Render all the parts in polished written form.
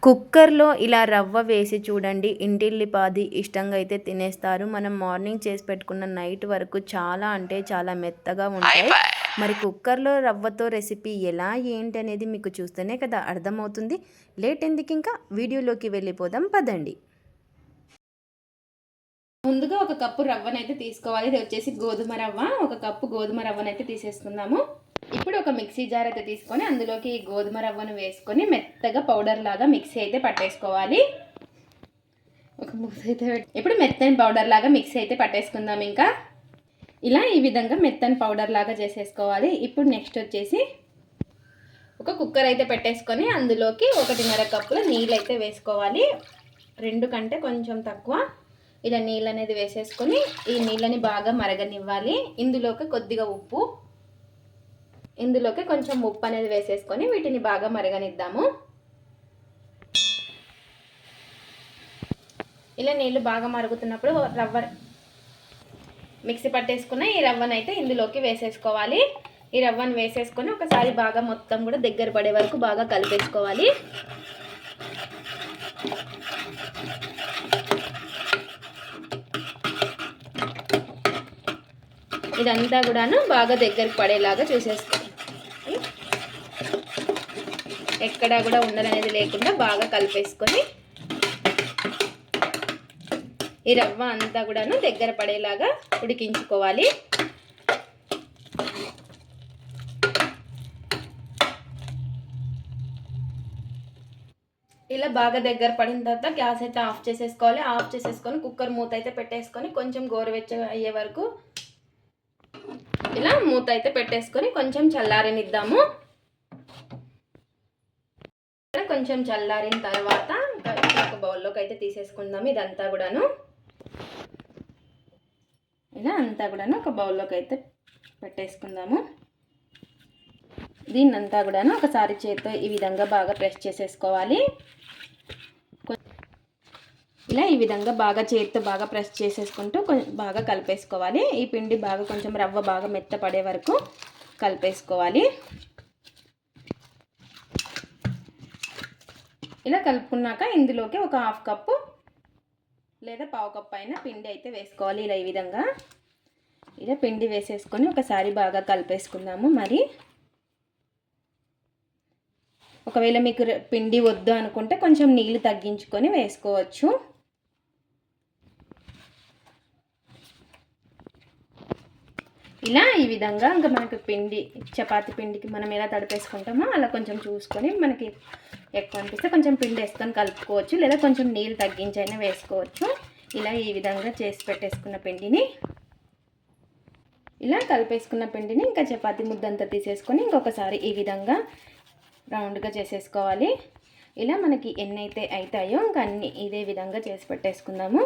కుక్కర్లో ఇలా రవ్వ వేసి చూడండి, ఇంటిల్లిపాది ఇష్టంగా అయితే తినేస్తారు. మనం మార్నింగ్ చేసి పెట్టుకున్న నైట్ వరకు చాలా అంటే చాలా మెత్తగా ఉంటాయి. మరి కుక్కర్లో రవ్వతో రెసిపీ ఎలా ఏంటి అనేది మీకు చూస్తేనే కదా అర్థమవుతుంది. లేట్ ఎందుకు, ఇంకా వీడియోలోకి వెళ్ళిపోదాం పదండి. ముందుగా ఒక కప్పు రవ్వనైతే తీసుకోవాలి. ఇది వచ్చేసి గోధుమ రవ్వ. ఒక కప్పు గోధుమ రవ్వనైతే తీసేసుకుందాము. ఇప్పుడు ఒక మిక్సీ జార్ అయితే తీసుకొని అందులోకి గోధుమ రవ్వను వేసుకొని మెత్తగా పౌడర్ లాగా మిక్సీ అయితే పట్టేసుకోవాలి. ఒక మూత అయితే ఇప్పుడు మెత్తని పౌడర్ లాగా మిక్సీ అయితే పట్టేసుకుందాం. ఇంకా ఇలా ఈ విధంగా మెత్తని పౌడర్ లాగా చేసేసుకోవాలి. ఇప్పుడు నెక్స్ట్ వచ్చేసి ఒక కుక్కర్ అయితే పెట్టేసుకొని అందులోకి 1.5 కప్పుల నీళ్ళు అయితే వేసుకోవాలి. 2 కంటే కొంచెం తక్కువ. ఇలా నీళ్ళు అనేది వేసేసుకొని ఈ నీళ్ళని బాగా మరగనివ్వాలి. ఇందులోకి కొద్దిగా ఉప్పు, ఇందులోకి కొంచెం ఉప్పు అనేది వేసేసుకొని వీటిని బాగా మరగనిద్దాము. ఇలా నీళ్ళు బాగా మరుగుతున్నప్పుడు రవ్వ మిక్సీ పట్టేసుకున్న ఈ రవ్వనైతే ఇందులోకి వేసేసుకోవాలి. ఈ రవ్వను వేసేసుకొని ఒకసారి బాగా మొత్తం కూడా దగ్గర పడే వరకు బాగా కలిపేసుకోవాలి. ఇదంతా కూడాను బాగా దగ్గరికి పడేలాగా చూసేసుకోవాలి. ఎక్కడా కూడా ఉండదనేది లేకుండా బాగా కలిపేసుకొని ఈ రవ్వ అంతా కూడాను దగ్గర పడేలాగా ఉడికించుకోవాలి. ఇలా బాగా దగ్గర పడిన తర్వాత గ్యాస్ అయితే ఆఫ్ చేసేసుకోవాలి. ఆఫ్ చేసేసుకొని కుక్కర్ మూత అయితే పెట్టేసుకొని కొంచెం గోరువెచ్చగా అయ్యే వరకు ఇలా మూత అయితే పెట్టేసుకొని కొంచెం చల్లారనిద్దాము. కొంచెం చల్లారిన తర్వాత ఒక బౌల్లోకి అయితే తీసేసుకుందాము. ఇదంతా కూడాను ఇలా అంతా కూడాను ఒక బౌల్లోకి అయితే పెట్టేసుకుందాము. దీన్నంతా కూడాను ఒకసారి చేత్తో ఈ విధంగా బాగా ప్రెస్ చేసేసుకోవాలి. ఇలా ఈ విధంగా బాగా చేతితో బాగా ప్రెస్ చేసేసుకుంటూ బాగా కలిపేసుకోవాలి. ఈ పిండి బాగా కొంచెం రవ్వ బాగా మెత్తపడే వరకు కలిపేసుకోవాలి. ఇలా కలుపుకున్నాక ఇందులోకి ఒక 1/2 కప్పు లేదా 1/4 కప్పు అయినా పిండి అయితే వేసుకోవాలి. ఇలా ఈ విధంగా ఇలా పిండి వేసేసుకొని ఒకసారి బాగా కలిపేసుకుందాము. మరి ఒకవేళ మీకు పిండి వద్దు అనుకుంటే కొంచెం నీళ్ళు తగ్గించుకొని వేసుకోవచ్చు. ఇలా ఈ విధంగా ఇంకా మనకి పిండి చపాతీ పిండికి మనం ఎలా తడిపేసుకుంటామో అలా కొంచెం చూసుకొని మనకి ఎక్కువ అనిపిస్తే కొంచెం పిండి వేసుకొని కలుపుకోవచ్చు, లేదా కొంచెం నీళ్ళు తగ్గించైనా వేసుకోవచ్చు. ఇలా ఈ విధంగా చేసి పెట్టేసుకున్న పిండిని ఇలా కలిపేసుకున్న పిండిని ఇంకా చపాతీ ముద్దంతా తీసేసుకొని ఇంకొకసారి ఈ విధంగా రౌండ్గా చేసేసుకోవాలి. ఇలా మనకి ఎన్ని అయితే అవుతాయో ఇంకా అన్నీ ఇదే విధంగా చేసి పెట్టేసుకుందాము.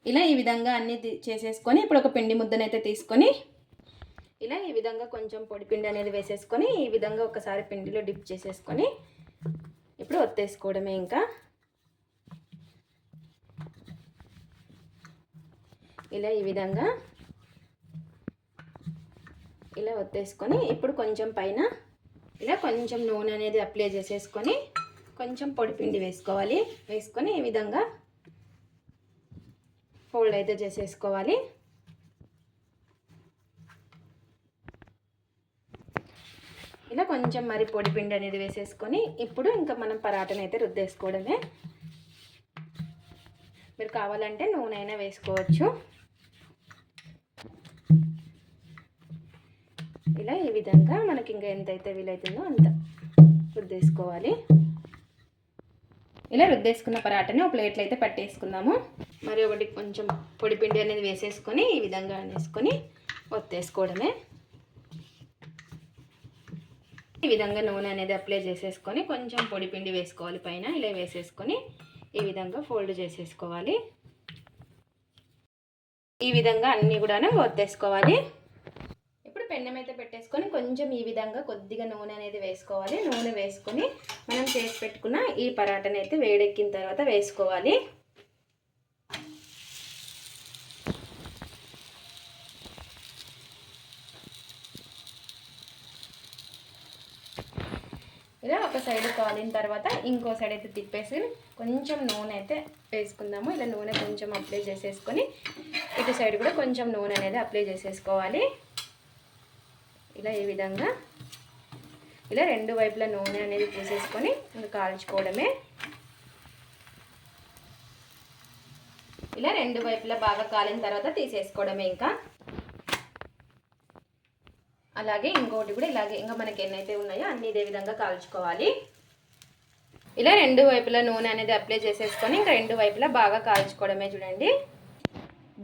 ఇలా ఈ విధంగా అన్నీ చేసేసుకొని ఇప్పుడు ఒక పిండి ముద్దనైతే తీసుకొని ఇలా ఈ విధంగా కొంచెం పొడి పిండి అనేది వేసేసుకొని ఈ విధంగా ఒకసారి పిండిలో డిప్ చేసేసుకొని ఇప్పుడు ఒత్తేసుకోవడమే. ఇంకా ఇలా ఈ విధంగా ఇలా ఒత్తేసుకొని ఇప్పుడు కొంచెం పైన ఇలా కొంచెం నూనె అనేది అప్లై చేసేసుకొని కొంచెం పొడి పిండి వేసుకోవాలి. వేసుకొని ఈ విధంగా ఫోల్డ్ అయితే చేసేసుకోవాలి. ఇలా కొంచెం మరి పొడి పిండి అనేది వేసేసుకొని ఇప్పుడు ఇంకా మనం పరాటను అయితే రుద్దేసుకోవడమే. మీరు కావాలంటే నూనె అయినా వేసుకోవచ్చు. ఇలా ఈ విధంగా మనకి ఇంకా ఎంతైతే వీలైతుందో అంత రుద్దేసుకోవాలి. ఇలా రుద్దేసుకున్న పరాటని ఒక ప్లేట్లో అయితే పట్టేసుకుందాము. మరి ఒకటి కొంచెం పొడి పిండి అనేది వేసేసుకొని ఈ విధంగా వేసుకొని ఒత్తేసుకోవడమే. ఈ విధంగా నూనె అనేది అప్లై చేసేసుకొని కొంచెం పొడి పిండి వేసుకోవాలి పైన. ఇలా వేసేసుకొని ఈ విధంగా ఫోల్డ్ చేసేసుకోవాలి. ఈ విధంగా అన్నీ కూడా ఒత్తేసుకోవాలి. ఇప్పుడు పెన్నం అయితే పెట్టేసుకొని కొంచెం ఈ విధంగా కొద్దిగా నూనె అనేది వేసుకోవాలి. నూనె వేసుకొని మనం చేసి పెట్టుకున్న ఈ పరాటని అయితే వేడెక్కిన తర్వాత వేసుకోవాలి. ఇలా ఒక సైడ్ కాలిన తర్వాత ఇంకో సైడ్ అయితే తిప్పేసి కొంచెం నూనె అయితే వేసుకుందాము. ఇలా నూనె కొంచెం అప్లై చేసేసుకొని ఇటు సైడ్ కూడా కొంచెం నూనె అనేది అప్లై చేసేసుకోవాలి. ఇలా ఈ విధంగా ఇలా రెండు వైపులా నూనె అనేది పూసేసుకొని ఇంకా కాల్చుకోవడమే. ఇలా రెండు వైపులా బాగా కాలిన తర్వాత తీసేసుకోవడమే. ఇంకా అలాగే ఇంకోటి కూడా ఇలాగే ఇంకా మనకి ఎన్నైతే ఉన్నాయో అన్ని ఇదే విధంగా కాల్చుకోవాలి. ఇలా రెండు వైపులా నూనె అనేది అప్లై చేసేసుకొని ఇంకా రెండు వైపులా బాగా కాల్చుకోవడమే. చూడండి,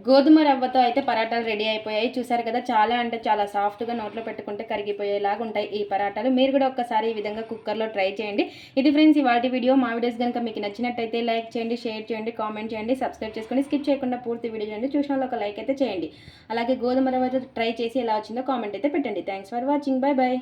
గోధుమ రవ్వతో అయితే పరాటాలు రెడీ అయిపోయాయి. చూసారు కదా, చాలా అంటే చాలా సాఫ్ట్గా నోట్లో పెట్టుకుంటే కరిగిపోయేలాగా ఉంటాయి ఈ పరాటాలు. మీరు కూడా ఒక్కసారి ఈ విధంగా కుక్కర్లో ట్రై చేయండి. ఇది ఫ్రెండ్స్ ఇవాళ వీడియో. మా వీడియోస్ కనుక మీకు నచ్చినట్టయితే లైక్ చేయండి, షేర్ చేయండి, కామెంట్ చేయండి, సబ్స్క్రైబ్ చేసుకొని స్కిప్ చేయకుండా పూర్తి వీడియో చేయండి. చూసిన వాళ్ళు ఒక లైక్ అయితే చేయండి. అలాగే గోధుమ రవ్వతో ట్రై చేసి ఎలా వచ్చిందో కామెంట్ అయితే పెట్టండి. Thanks for watching. Bye bye.